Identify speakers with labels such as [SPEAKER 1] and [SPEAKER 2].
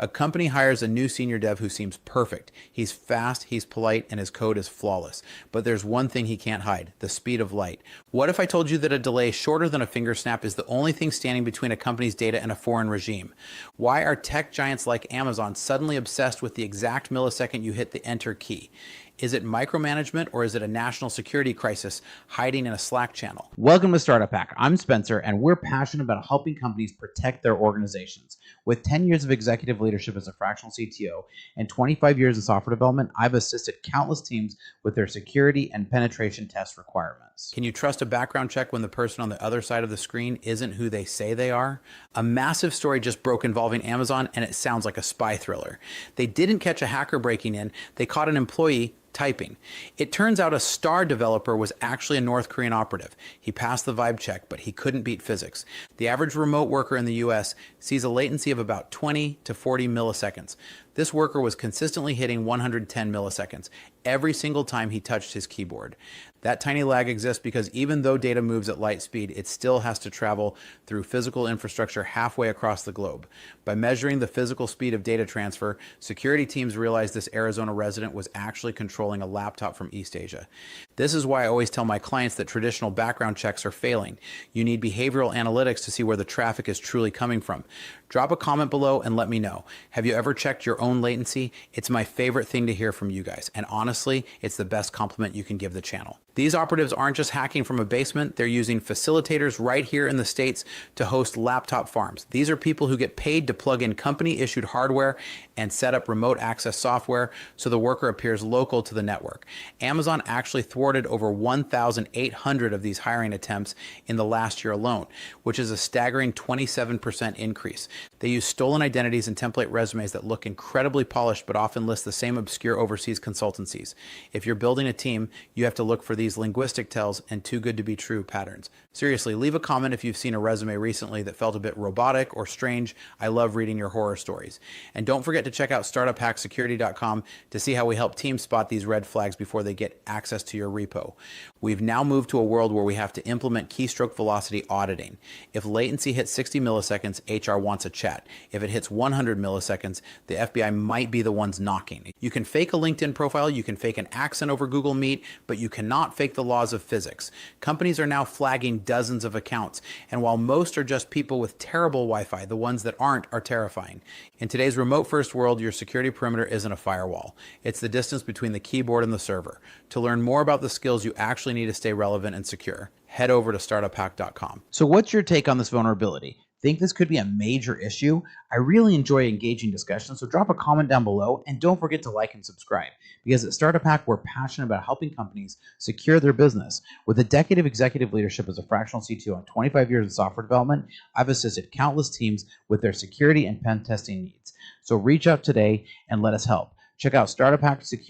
[SPEAKER 1] A company hires a new senior dev who seems perfect. He's fast, he's polite, and his code is flawless. But there's one thing he can't hide: the speed of light. What if I told you that a delay shorter than a finger snap is the only thing standing between a company's data and a foreign regime? Why are tech giants like Amazon suddenly obsessed with the exact millisecond you hit the enter key? Is it micromanagement, or is it a national security crisis hiding in a Slack channel?
[SPEAKER 2] Welcome to Startup Hack. I'm Spencer, and we're passionate about helping companies protect their organizations. With 10 years of executive leadership as a fractional CTO and 25 years in software development, I've assisted countless teams with their security and penetration test requirements.
[SPEAKER 1] Can you trust a background check when the person on the other side of the screen isn't who they say they are? A massive story just broke involving Amazon, and it sounds like a spy thriller. They didn't catch a hacker breaking in, they caught an employee typing. It turns out a star developer was actually a North Korean operative. He passed the vibe check, but he couldn't beat physics. The average remote worker in the US sees a latency of about 20 to 40 milliseconds. This worker was consistently hitting 110 milliseconds every single time he touched his keyboard. That tiny lag exists because even though data moves at light speed, it still has to travel through physical infrastructure halfway across the globe. By measuring the physical speed of data transfer, security teams realized this Arizona resident was actually controlling a laptop from East Asia. This is why I always tell my clients that traditional background checks are failing. You need behavioral analytics to see where the traffic is truly coming from. Drop a comment below and let me know. Have you ever checked your own latency? It's my favorite thing to hear from you guys, and honestly, it's the best compliment you can give the channel. These operatives aren't just hacking from a basement, they're using facilitators right here in the States to host laptop farms. These are people who get paid to plug in company-issued hardware and set up remote access software so the worker appears local to the network. Amazon actually thwarted over 1,800 of these hiring attempts in the last year alone, which is a staggering 27% increase. They use stolen identities and template resumes that look incredibly polished but often list the same obscure overseas consultancies. If you're building a team, you have to look for these linguistic tells and too good to be true patterns. Seriously, leave a comment if you've seen a resume recently that felt a bit robotic or strange. I love reading your horror stories. And don't forget to check out startuphacksecurity.com to see how we help teams spot these red flags before they get access to your repo. We've now moved to a world where we have to implement keystroke velocity auditing. If latency hits 60 milliseconds, HR wants a chat. If it hits 100 milliseconds, the FBI might be the ones knocking. You can fake a LinkedIn profile, you can fake an accent over Google Meet, but you cannot fake the laws of physics. Companies are now flagging dozens of accounts, and while most are just people with terrible Wi-Fi, the ones that aren't are terrifying. In today's remote-first world, your security perimeter isn't a firewall. It's the distance between the keyboard and the server. To learn more about the skills you actually need to stay relevant and secure, head over to startuphack.com.
[SPEAKER 2] So what's your take on this vulnerability? Think this could be a major issue? I really enjoy engaging discussions, so drop a comment down below and don't forget to like and subscribe, because at Startup Hack, we're passionate about helping companies secure their business. With a decade of executive leadership as a fractional CTO and 25 years in software development, I've assisted countless teams with their security and pen testing needs. So reach out today and let us help. Check out Startup Hack Secure